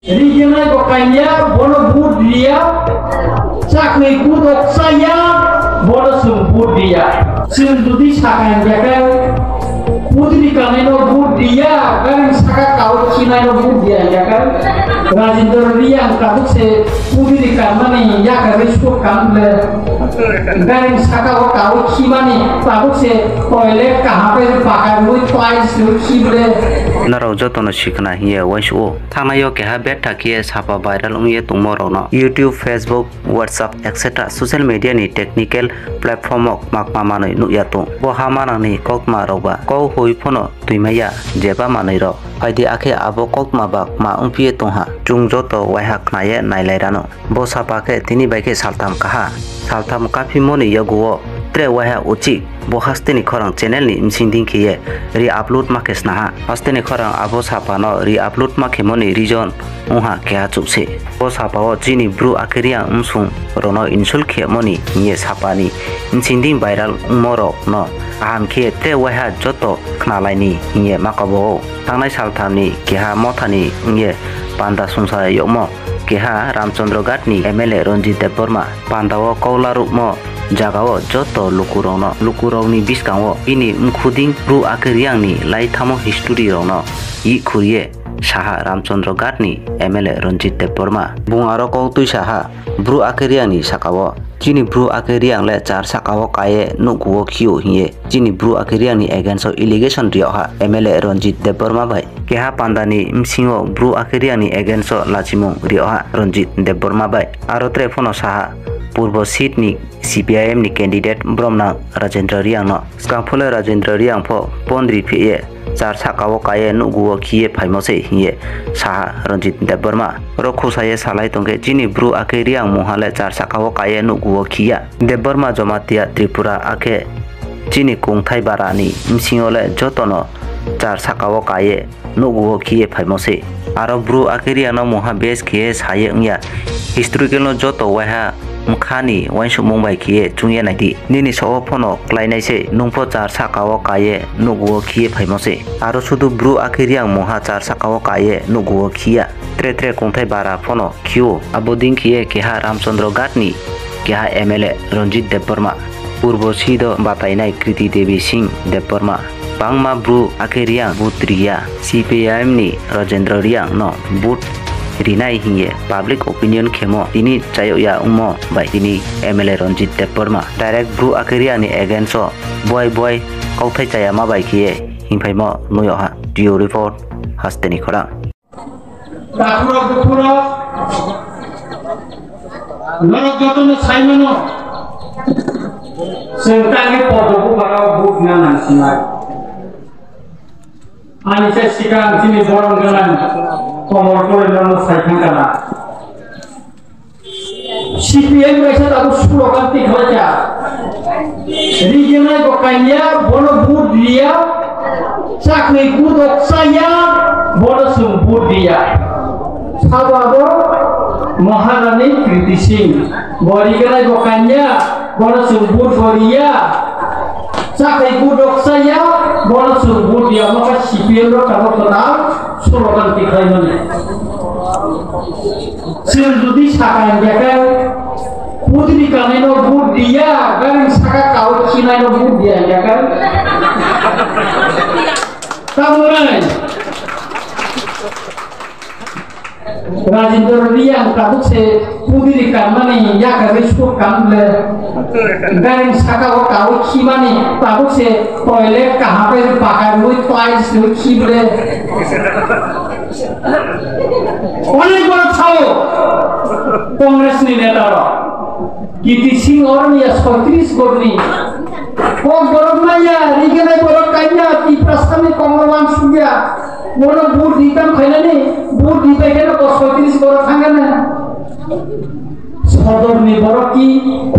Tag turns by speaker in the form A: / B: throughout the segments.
A: Regional kokanya bono bud dia sakni kudok saya bono sempur dia sendudi sakan jakan putri kaneno bud dia kan saka kau cina no bud dia jakan Rajendra Riang kaduk se putri kanani ya karisku kamle kan saka kau cina ni kaduk se toilet kahape pakai muit toilet sible
B: Narau jotono shikna hiye waisho thangnayo keha beta kiye sapa viral ungye tungmorono YouTube, Facebook, WhatsApp etc. social media ni technical platform ok makma manoi nuyatung bo hamanang ni kokma roba ko hoi phono tuimaya jeba manoi ro faidi akhe abo kokma bak ma ungpie tungha chung joto waihak naye nailairano bo sapa ke tini baike saltam kaha saltam kafi moni yaguo tre waiha uchi bo hasteni khorang channel ni imsinding kiye re upload makes naha hasteni khorang abo sapano re upload makemoni reason uha kya chupse bo sapao chini bru akeriang umsung rono insul khemoni nye sapani imsinding viral umoro no aham khe tre waiha joto khnalaini nye makabo tangnai salthamni keha mothani nye panda sungsa yokmo keha Ramchandra Gatni MLA Ranjit Deborma pandawo kaularukmo jagao joto lukurongni biskango bini mkhuding bru akeriangni laithamo history rongno I khuriye saha Ramchandra Gatni MLA Ranjit Deborma bungaro koutui saha bru akeriangni sakao chini bru akeriang le char sakao kaye nukuo khiu hiye chini bru akeriangni against allegation rioha MLA Ranjit Deborma bai keha pandani msingo bru akeriangni against lachimung rioha Ranjit Deborma bai aro telefono saha purbo seat ni CPIM ni candidate Bromna Rajendra Riang no skafule Rajendra Riang pho pondri phiye char sakao kaye nuguo khiye phaimose hiye saha Ranjit Deborma rokhu saye salai tongke chini bru ake riang mohale char sakao kaye nuguo khiya Deborma jomatia Tripura ake chini kungthai barani msingole jotono char sakao kaye nuguo khiye phaimose aro bru ake riang no moha base khiye saye ngya historical no joto waiha mkhani wainsu mumbai kiye chungye naidi nini so phono klainai se nungpho char sakao kaye nuguo khiye phaimose aro sudu bru akiriang moha char sakao kaye nuguo khiya tre kongthai bara phono khiu aboding kiye keha Ramchandra Gatni keha MLA Ranjit Deborma purbo sido batainai Kriti Devi Singh Deborma bangma bru akiriang butriya CPIM ni Rajendra Riang no but rinai hiye public opinion khemo tini chayoya umo bai tini MLA Ranjit Deborma direct bru akeriani against boy kauthai chayama bai khiye hingphaimo noyoha dio report hasteni khora
A: dakuro dukuro norok jotono saimano sentani podoku bara buk nana sinai ani se sikang tini borong galan komor kore nono saikang kana CPM kaisa tabu slogan tikhaja regional kokanya bono bud dia sakni kudok saya bono sempur dia sababo Maharani Kriti Singh borigana kokanya bono sempur boria sakni kudok saya bono sempur dia maka CPM ro karo total slogan tikhaimane sendudi sakan jakan putri kaneno bud dia kan saka kau cina no bud dia jakan tamurai Rajendra Riang kaduk se putri kanani ya karisku kamle kan saka kau cina ni kaduk se toilet kahape pakai muit toilet sible অনেক বড় ছাও কংগ্রেস নি নেতারা কীর্তি সিং অরনিয়া 36 গড়নি ও গরম নাইয়া রিগেনে বড় Kayah কি প্রস্তাবে কংগ্রেস সুগিয়া বড় বুট দিতাম খাইলানি বুট দিতে গেলে 36 গড় থাঙ্গে না সদর নি বড় কি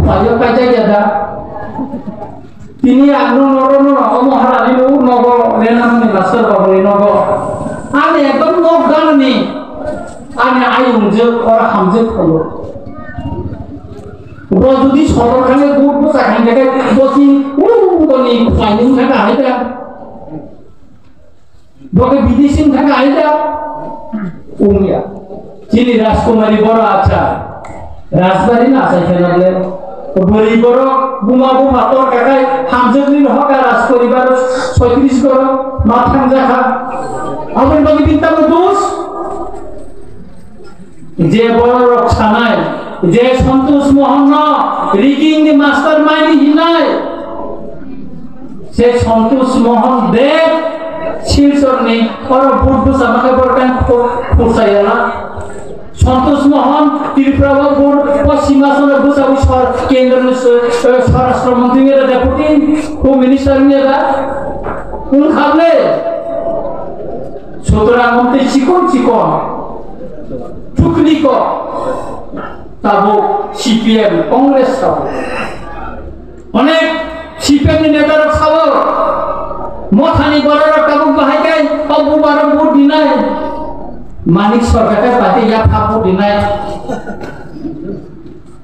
A: পায়ো কাজা গেদা তিনি আগ্রহ নরন অমহারানি নগ লেনাম নি লাসর বাবনি নগ আমি একদম নগ গাননি আমি আইউংজে ওরা হামজে হলো ও যদি সরকারে গুড বসা খান থেকে বসি বলি ফাইনিং থাকা আইতা বকে বিদেশি থাকা আইতা উমিয়া চিনি রাজকুমারী বড় আচ্ছা রাজবাড়ি না আছে এখানে বড়ি বড় বুমা বুমা তোর কাকাই হামজুদ্দিন হক আর রাজ পরিবার 36 বড় মাথান দেখা আমার বাকি দিন তার দোষ যে বড় রক্ষা নাই যে সন্তোষ মোহন রিগিং দি মাস্টার মাইন্ড হিনাই সে সন্তোষ মোহন দেব শিলচর নেই ওর বুদ্ধ আমাকে বড়টান ফুসাইলা সন্তোষ মোহন ত্রিপুরা বোর্ড পশ্চিমাঞ্চলের বুঝাবি কেন্দ্রীয় স্বরাষ্ট্রমন্ত্রী মেয়েরা ডেপুটি হোম মিনিস্টার মেয়েরা কোন খাবলে সুতরাং মন্ত্রী চিকন চিকন টুকলি ক তাবো সিপিএম কংগ্রেস খাব অনেক সিপিএম নেতারা খাব মথানি বড়রা কাবু বাহাইকাই অবু বারো ভোট দিনাই মানিক সরকারের পার্টি ইয়া খাবো দিনাই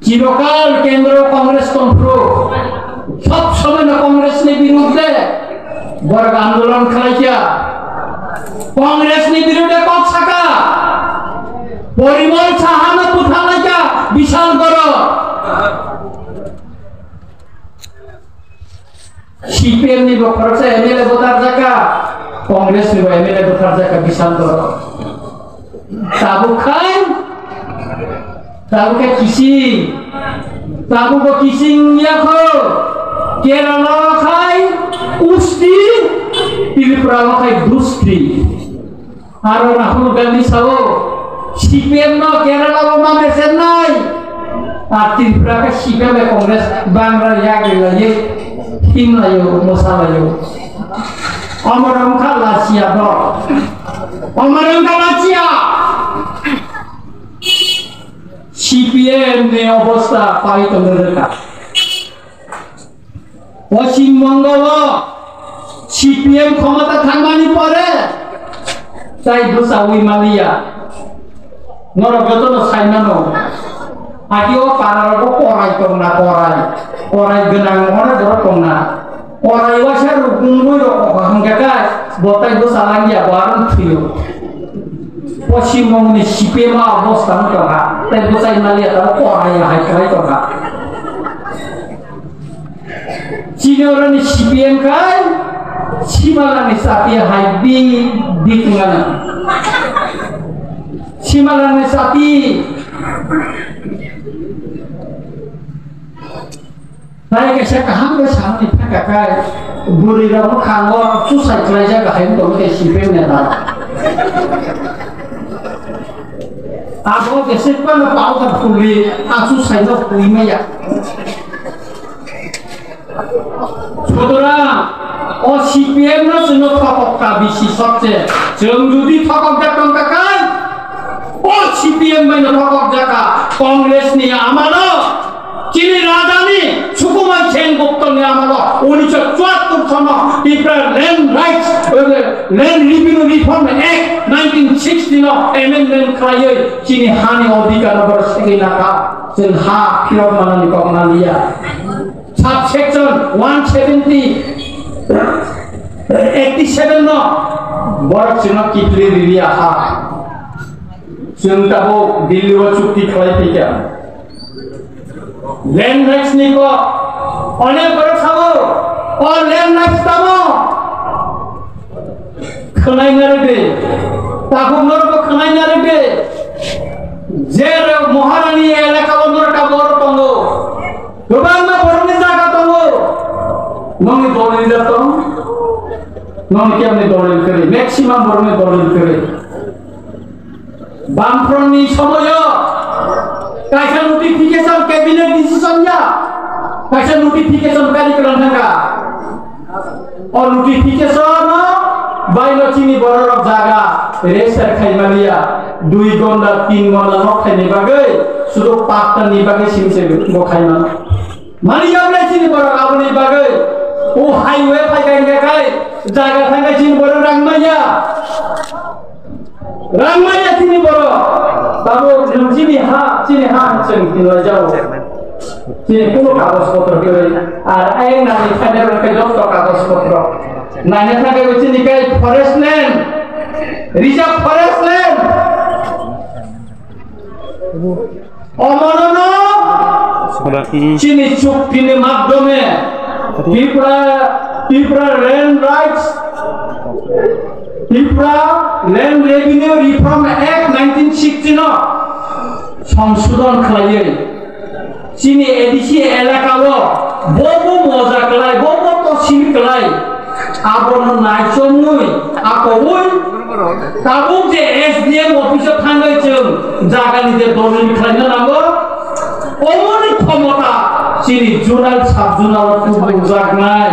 A: চিরকাল কেন্দ্র কংগ্রেস কন্ট্রো সব সময় না কংগ্রেস নি বিরুদ্ধে বড় আন্দোলন খাইয়া কংগ্রেস নি বিরুদ্ধে কত থাকা পরিমল সাহানা কোথা লাগা বিশাল বড় সিপিএম নিব খরচ এমএলএ ভোটার জায়গা কংগ্রেস নিব এমএলএ ভোটার জায়গা বিশাল বড় তাবু খাই তাবুকে কিসিং তাবুকে কিসিং ইয়াখো কেরালা খাই উস্তি ত্রিপুরা খাই দুস্তি আর রাহুল গান্ধী সাহ সিপিএম ন কেরালা মা মেসেজ নাই আর ত্রিপুরা কে সিপিএম কংগ্রেস বাংলা ইয়াগ লাগে কিম লাयो মশালাयो অমরঙ্কা লাচিয়া দ অমরঙ্কা লাচিয়া সিপিএম নে অবস্থা পাইত নরকা পশ্চিমবঙ্গ সিপিএম ক্ষমতা থাকমানি পরে তাই বুসাউই মালিয়া নরগতন সাইনানো আদিও পারারো পড়াই তোমরা পড়াই গনাং মনে ধর তোমরা পড়াই ওয়াসা রুকুমুই রকমগাকা বতাই বুসালাঙ্গিয়া বারণ ছিল পশ্চিমবঙ্গে সিপিএম অবস্থান করা তাই বুসাই মালিয়া তারা পড়াই হাইকাই করা চিনরনি সিপিএম কাই সিমালানি সাথে হাইদি দিকঙ্গানা সিমালানি সাথে তাই কেসে কাহাম বে সামনে থাকা কাই বুড়িরা খাঙ্গো সুসাইড করে জায়গা হাইম তো কে সিপিএম নেতা আগো কেসে কোন পাউডার ফুলি আসু সাইড কুইমেয়া সুতরাং ও সিপিএম না জন্য থককা বেশি সবচেয়ে जों যদি থকক দেখতাম কাকাই ও সিপিএম মানে থকক জায়গা কংগ্রেস নিয়ে আমারও চিনি রাজধানী সুকুমার সেনগুপ্ত নিয়ে আমারও 1974 সন Tripura land rights land review reform act 1960 amendment খাইয়ে চিনি হানি অধিকার বর্ষে লাগা जों हा फिरत मानानि कमनालिया Subsection 187 no borok sino kitli rilia ha जों दाबो दिल्लीआव चुक्ति खालामफैया लैंड राइट्स नि को अनेक बड़ खाबो और लैंड राइट्स दामो खोनायनारे ताबो नरबो खोनायनारे जे महारानी एलाका नरका बड़ दंगो गोबां बरनि जागा दंगो नंनि दलिल जातो नंनि केमनि दलिल करे मैक्सिमाम बरनि दलिल करे बामफ्रंटनि समय कायसा नोटिफिकेशन कैबिनेट डिसीजन या कायसा नोटिफिकेशन जारी खालामनांगा और नोटिफिकेशन बायलो चिनि बररक जागा रेसार खायमालिया 2 घंटा 3 घंटा नखायनि बागै सुदु पाक्तानि बागै सिमसे बखायमान मानियाब्ला चिनि बरक आबनि बागै ओ हाईवे फायगायनाय जागा थांगा चिनि बरक रांमाया चिनि बरक ताबो जों चिनि हा जों दिनै जाओ चिनि कोनो कागज पत्र गै आर आयेन नानि फाइनाल के जत कागज पत्र नायनो थाखाय चिनि forest land reserve forest land অমাননা চীনি চুক্তির মাধ্যমে Tripura land revenue reform act 1916 সংশোধন খাইয়ে চীনি এডিসি এলাকাও বহু মজা খাই বহু তসিল খাই আবন নাইচমুই আকবুই তাবুক যে এসডিএম অফিসে থাঙ্গাই जों জাগানি যে দলিল খাইনা নাগো অমনি ক্ষমতা চীনি জুনাল সাব জুনাল বুজাক নাই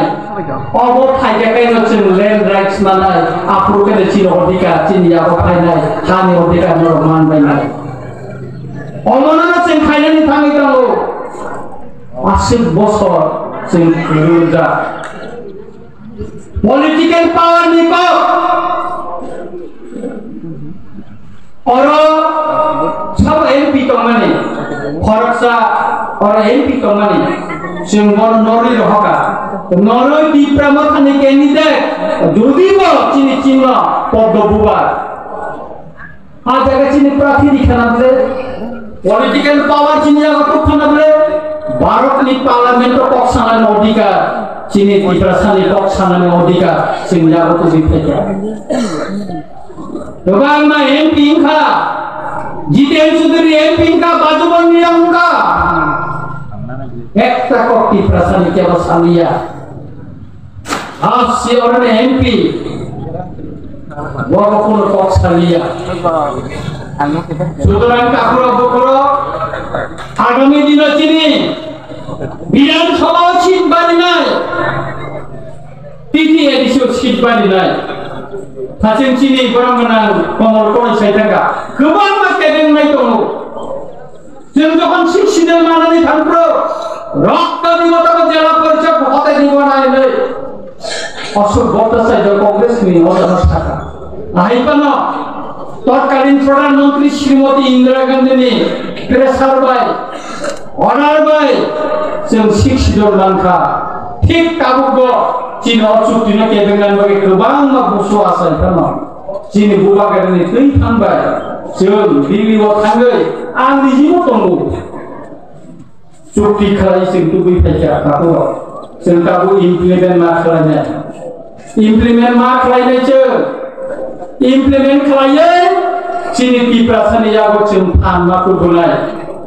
A: অব থাইকাই হচ্ছে ল্যান্ড রাইটস মানাই আপ্রুকের চীন অধিকার চীনি আব খাইনাই হানি অধিকার মান বাইনাই অমননা जों খাইনানি থাঙ্গি দাও 80 বছর जों রুজা पॉलिटिकल पावर निको और सब एमपी तो माने फरकसा और एमपी तो माने सिंगल नोरी रहका नोरो की प्रमथने कैंडिडेट जुदीबो चीनी चीना पद्मबुबा आ जगह चीनी प्रार्थी दिखाना दे पॉलिटिकल पावर चीनी जगह तो खाना दे भारत नि पार्लियामेंट को पक्षाना अधिकार चीनी ত্রিপুরাসানি পক্ষানানি অধিকার সিংজাগত বিপেকা গোবাং মা এমপি খা জিতেন চৌধুরী এমপি খা বাজুবন নিয়মকা একটা ক ত্রিপুরাসানি কে বসালিয়া আসি ওরনে এমপি বড় কোন পক্ষালিয়া সুতরাং কাকুরা বকরা আগামী দিন চিনি বিধানসভা সিট বাড়ি নাই তিথি এডিসিও সিট বাড়ি নাই থাচেন চিনি বরংনা কমল কইসাই টাকা गोबां মাকে দেননাই দङ जों যখন শিক্ষিতের মানানি থাকবো রক্ত দিবতক জেলা পরিষদ হতে দিব নাইলে অশোক ভট্টাচার্য কংগ্রেস নি অজানা টাকা আইপানো তৎকালীন প্রধানমন্ত্রী শ্রীমতী ইন্দিরা গান্ধী নি প্রেসার বাই অনার বাই जों শিক্ষিতর মানখা ঠিক কাবুগো চীন অচুক্তিनो केबेंगान बागै गोबां मा बुसु आसाय थानो चीन बुबागारनि दै थांबाय जों दिल्लीआव थाङै आं निजिनो दङ चुक्ति खालाय जों दुबै फैसा काबु जों काबु इमप्लिमेन्ट मा खालायनाय इमप्लिमेन्ट मा खालायनाय जों इमप्लिमेन्ट खालायै चीन ত্রিপুরাসানি याव जों फान मा कुबुनाय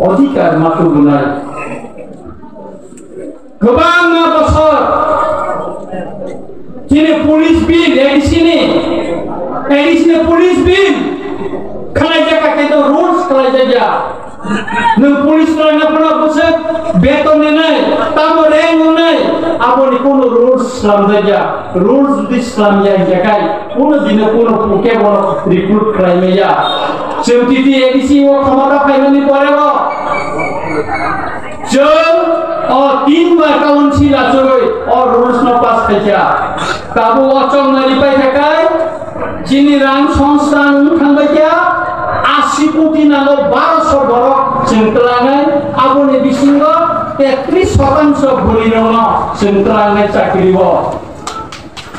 A: अधिकार मा कुबुनाय गोबां बছর चीनी पुलिस बिल एडिसिनी पुलिस बिल खालाय जाका केतो रुल्स खालाय जाया नों पुलिस लायना पना बुसे बेतन नै तामो रेंग नै आबोनि कोनो रुल्स खालाम जाया रुल्स जुदि खालाम जाय जाकाय कोनो दिन कोनो पुके बनो रिक्रुट खालायनाया जों तिथि एडिसि ओ क्षमता फायनानि परेबो जों और 3 बार काउंसिल आचोय और रूल्स न पास खाया काबु अचंग नलिपाय थाकाय चीनी रां संस्थान थांबायया 80 कोटी नालो 1200 बरक जोंतलाङै आबोनि बिसिंग 33% भुलि दङ जोंतलाङै चाकरिबो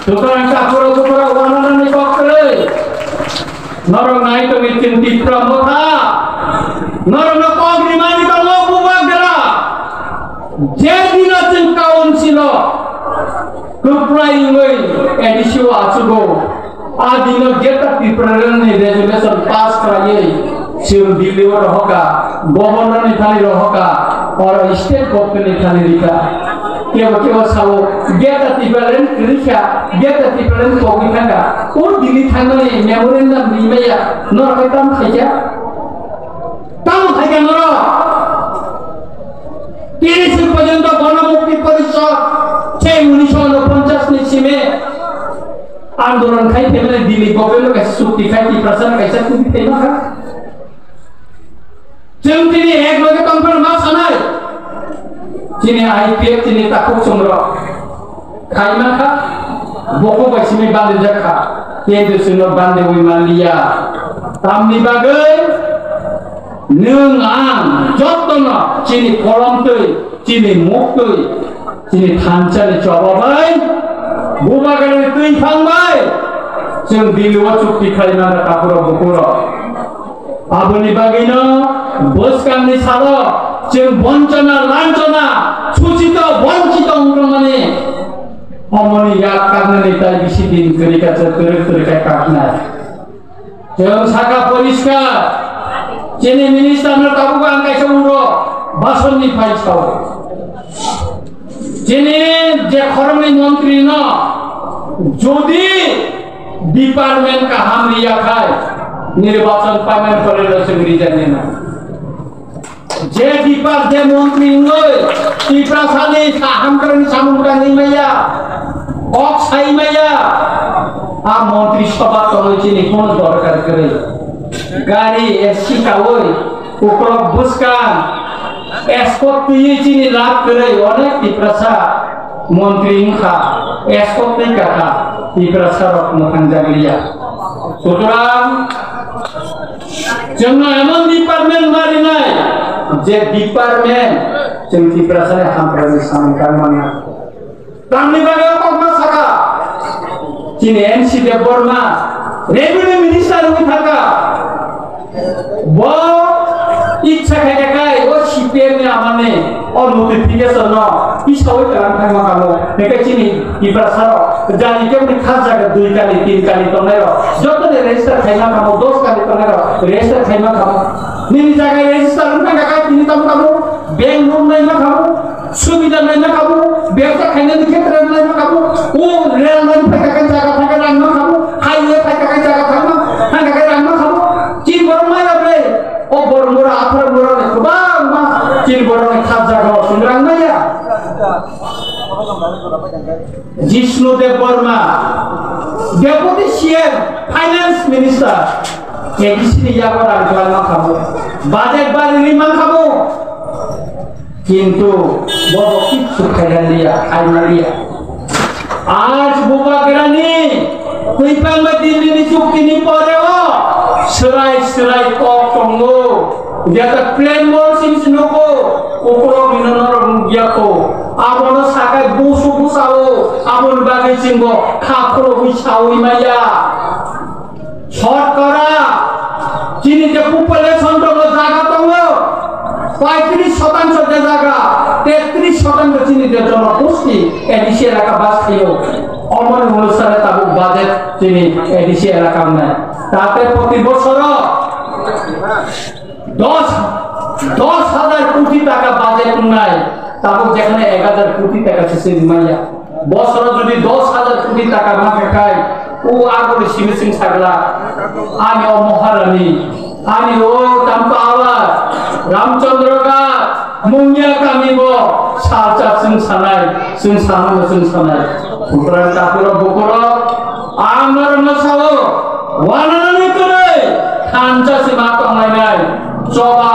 A: सुतरां काकुरा गुपुरा वानानानि बक्रै नरं नाय तो चिंतित प्रमथा नरं कग्रिमानि दङ बुबागरा जे दिन जों काउन्सिल गोप्रायै एडिसिओ आचुगो आ दिन गेटा त्रिपुरानि रेजुलेशन पास करायै जों दिल्लीआव रहका गवर्नर नि थानि रहका और स्टेट गवर्नमेंट नि थानि रिका केव सावो गेटा त्रिपुरानि रिका गेटा त्रिपुरानि कोगि थांगा ओ दिल्ली थांनानै मेमोरेन्डाम लिमाया नरकाय ताम खाया नर 30 पर्यंत गणमुक्ति परिषद 1949 नि सिमे आंदोलन खाइ थेले दिल्ली गभर्नमेन्ट का सुक्ति खाइ प्रशासन कैसा सुक्ति थेना का जों तिनी एक लगे कंपन मा सानाय तिनी आईपीएफ तिनी ताकुक चंद्र खाइमा खा बको बासिमे बान्दे जाखा केदो सुनो बान्दे उइमालिया तामनि बागै नों आं जतन चीनी कलमतै चीनी मुक्तै चीनी थानसालि चबाबाय बुबागारनि दै थांबाय जों दिल्लीआव चुक्ति खालामना काकुरा बुकुरा आबोनि बागैनो বসকামনি সালো जों বঞ্চনা লাঞ্ছনা সূচিত বঞ্চিত অংক্রমণে অমনি ইয়াদ কারণে তাই বেশি দিন তরিকা কাটনায় जों সাকা পরিষ্কার যিনি মিনিস্টার কাবু আঙ্কাইছে উড়ো বাসননি পাইছাও যিনি যে খরমনি মন্ত্রী ন যদি ডিপার্টমেন্ট কাহাম রিয়া খায় নির্বাচন পাইমান করে রসগরি জানে না যে ডিপার যে মন্ত্রী নয় টিপ্রাসানি কাহাম করে সামুদ্রানি মাইয়া অক সাই মাইয়া আর মন্ত্রী সভা তলছি নি কোন দরকার করে গাড়ি এসি কাওই উপর বুসকান এসকট তুইছি নি লাভ করে অনেক টিপ্রাসা মন্ত্রী খা এসকট নাই কাকা টিপ্রাসা রক মখান জাগলিয়া সুতরাং जों एमन डिपार्टमेंट मारि नाय जे डिपार्टमेंट जों टिप्रासानि हामफ्रानि सामगार माना तांनि बागै कमा साका जिनि एनसि देव बर्मा रेभिनिउ मिनिस्टार हुई थाका ब इच्छा खायखाय ओ सीपीएम नि आमाने ओ नोटिफिकेशन न पिसावै कालाम थांमा कामो बेखाय जिनि टिप्रासार जानि केमनि खास जागा 2 काली 3 काली तनाय जतने रेजिस्टार खायमा कामो 10 काली तनाय रेजिस्टार खायमा कामो निनि जागा रेजिस्टार नका काय तिनि ताम कामो बैंक लोन नायमा कामो सुविधा नायमा कामो व्यवसा खायनानि क्षेत्र नायमा कामो ओ रेल लाइन फायखाय जागा थाखाय रांमा कामो हाइवे फायखाय जागा थाखाय रांमा कामो चिन बरमाय बे ओ बरमरा आफर बरने गोबां मा चिन बरने खास जागा सुंग्रां नाया Jishnu Dev Varma deputy CM finance minister एडिसिनि यागर आगलामा खाबो बाजेट बारि रिमा खाबो किंतु बबो किछु खायलिया खायलिया आज बुबा गरानि कुइपांग दिल्लीनि चुक्तिनि परेओ सराय कक तंगो जेता प्लेन मोरसिम सिनको उपरो मिननर मुगियाको आबोनो साकाय बुसु बुसाओ आबोन बागै सिंगो खाखरो हुइसाओ इमाया শতকরা যিনি যে পপুলেশন দঙ্গ জায়গা দঙ্গ 35% যে জায়গা 33% যিনি যে জনগোষ্ঠী এডিসি এলাকা বাস খাইও অমন অনুসারে তাবু বাজেট যিনি এডিসি এলাকা নাই তাতে প্রতি বছর 10,000 কোটি টাকা বাজেট নাই তাবু যেখানে 1000 কোটি টাকা আছে মাইয়া বছর যদি 10,000 কোটি টাকা মাকে খায় ও আগরে সিমিসিং ছাগলা আমি ও মহারানী আমি ও তামপাওয়া রামচন্দ্রকা মুঙ্গিয়া কামিব সালচা সিং সানাই পুত্রা তাপুর বকর আমার নসাও ওয়ানানি করে খানচা সিমা তংলাই নাই জবা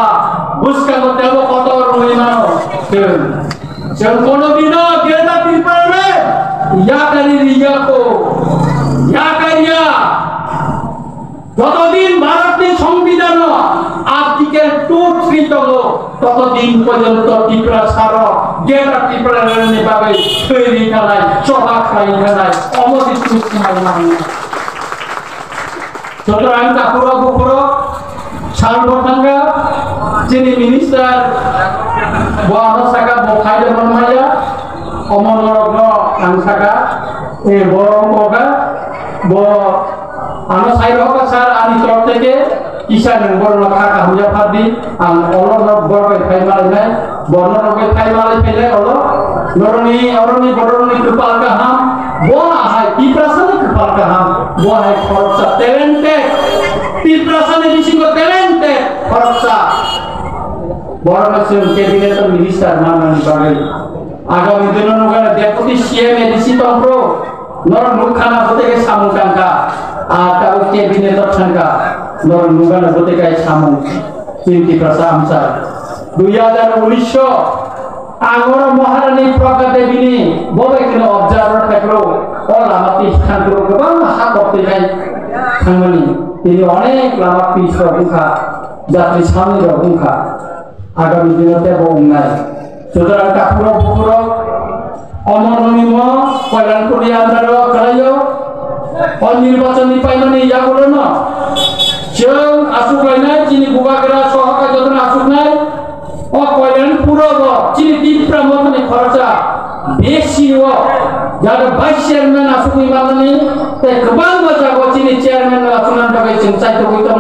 A: বুসকা মতেব কত রুইমানো जों কোনদিনও গেটা পিপারে ইয়াকারি রিয়াকো ইয়াকারিয়া যতদিন ভারতের সংবিধান আর্টিকেল 2-3 ততদিন পর্যন্ত ত্রিপুরা সারা গেটা পিপারে নেবাবে তৈরি খানাই চবা খাই খানাই অমতি সুসমাই নাই সুতরাং তাপুরা বকুর সালবথাঙ্গা যিনি minister Buana saka bokai dan bermaya, omonorogno angsaka, borong boga, bo ano sayroka sar ani troteke, isa neng borong kaka huja padi, ang olor borong kaimal nai, borong kaimal pele olor, noroni borong kepal kaham, bona hai tiprasani kepal kaham, bona hai korsa talente, tiprasani disingo talente, korsa. বড় cabinet minister মাননি বাগে আগামী দিনে নগর deputy CM ADC তন্ত্র নর মুখানা হতে গে সামুকাঙ্কা আর তাও cabinet thangka নর মুগানা হতে গে সামু চিন্তি প্রসা আমসা 2019 আগর মহারানী প্রজ্ঞা দেবীনি ববে কেন অবজার্ভার থাকলো অল আমাতি স্থান গোবাং হাত করতে যাই থাঙ্গনি তিনি অনেক লামা পিছ রহুখা যাত্রী সামনে রহুখা আগামী দিনতে বংনাই সুতরাং কাপুর বকুর অমরনিম কল্যাণপুরি আন্দার করাইও অনির্বাচনী পাইমানি ইয়া বলো না जों आसुकलायनाय चिनि गुगाग्रा सहका जतन आसुकनाय अ कयलान पुरब चिनि तिप्रा मतनि खरचा बेसियो जादा भाइस चेयरमैन आसुकनि माननि ते गोबां जागायाव चिनि चेयरमैन आसुकनान थाखाय जों साइटखौ दङ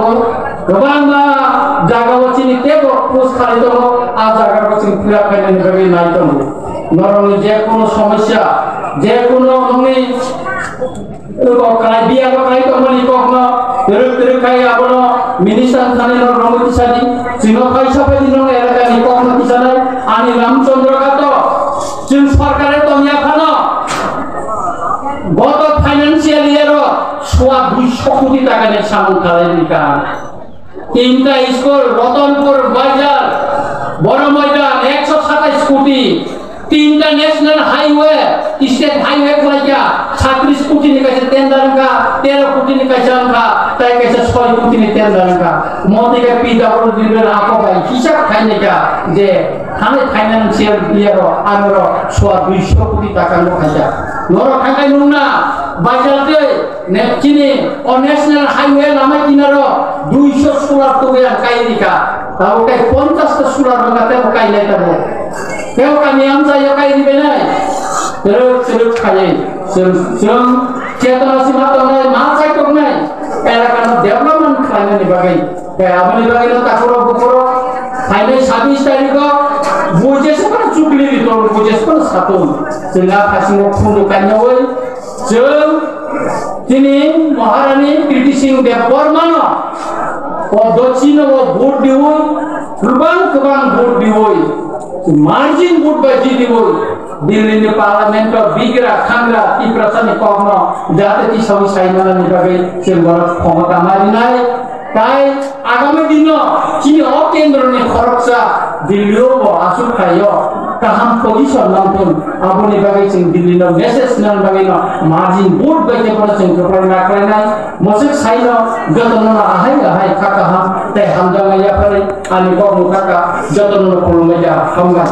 A: गोबां जागायाव चिनि तेबो पोस्ट खालाय दङ आ जागाखौ जों फिल आप खालामनायनि थाखाय नाय दङ नरनि जे कोनो समस्या जे कोनो नंनि kai biar kai to mani kokno teruk kai abono ministan thani no romo tisani sino kai sapai dino elaka ni kokno tisana ani ramchandra kato jin sarkare to nya khano goto financial year ro 200 কোটি টাকা নে সামন খালাই নিকা তিনটা school Ratanpur বাজার বড় ময়দান 127 কোটি तीनटा नेशनल हाईवे स्टेट हाईवे खोलाया 36 कोटी निकायसे टेंडर का 13 कोटी निकायसे का तय कैसे 6 कोटी नि टेंडर का मोदी के पीडब्ल्यूडी रे आको भाई हिसाब खाइने का जे थाने फाइनेंशियल इयर आरो 200 कोटी टाका नो खाया नरो खाय नुना बाजारते नेचिनि ओ नेशनल हाईवे लामा किनारो 200 सोलार तो या कायरिका ताऊ के 50 टा सोलार लगाते काई लेता Kau kami am saya kai di benai, terus kai, serung cetan masih mata nai, masa itu nai, elakan development kai ni bagai, kai apa ni bagai nak takuro bukuro, kai ni 26 tarik ko, bujes pun cukli di tol, bujes pun satu, sehingga kasih ngomong bukannya woi, sini Maharani Kriti Singh Depor mana, Docin वो vote दिवोई, रुबान vote दिवोई, margin vote बजी दिवोई, दिल्ली ने parliament का बिगरा खांगरा ती प्रश्न कहना जाते ती सभी साइनला निकाले सेंबर क्षमता मारी नाय, ताई आगामी दिनों चीनी और केंद्र ने खर्चा दिल्लियों वो आसुक खायो kaham position lampun abu ni bagai sing dilli no message nan bagai no margin board bagai pada sing kepala nak lainai masuk saino jotono na ahai kakak ham teh ham jangan ya pare ani ko muka ka jotono no puluh meja hamga